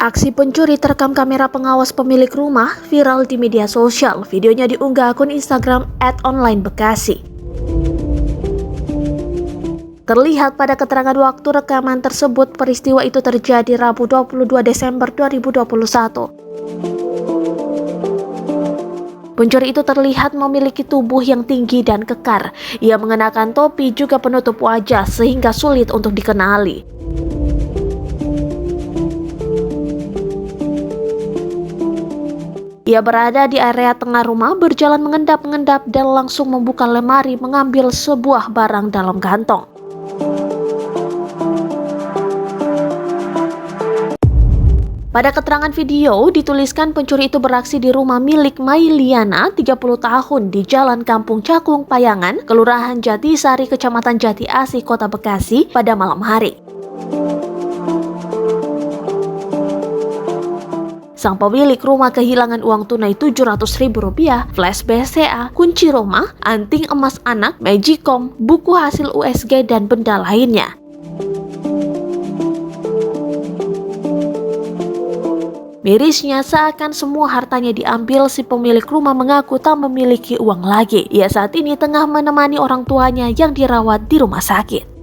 Aksi pencuri terekam kamera pengawas pemilik rumah viral di media sosial. Videonya diunggah akun Instagram @onlinebekasi. Terlihat pada keterangan waktu rekaman tersebut, peristiwa itu terjadi Rabu 22 Desember 2021. Pencuri itu terlihat memiliki tubuh yang tinggi dan kekar. Ia mengenakan topi juga penutup wajah sehingga sulit untuk dikenali. Ia berada di area tengah rumah, berjalan mengendap-endap dan langsung membuka lemari mengambil sebuah barang dalam kantong. Pada keterangan video, dituliskan pencuri itu beraksi di rumah milik Mailiana, 30 tahun, di Jalan Kampung Cakung, Payangan, Kelurahan Jatisari, Kecamatan Jati Asih, Kota Bekasi, pada malam hari. Sang pemilik rumah kehilangan uang tunai Rp700.000, flash BCA, kunci rumah, anting emas anak, magicom, buku hasil USG, dan benda lainnya. Mirisnya, seakan semua hartanya diambil, si pemilik rumah mengaku tak memiliki uang lagi. Ia saat ini tengah menemani orang tuanya yang dirawat di rumah sakit.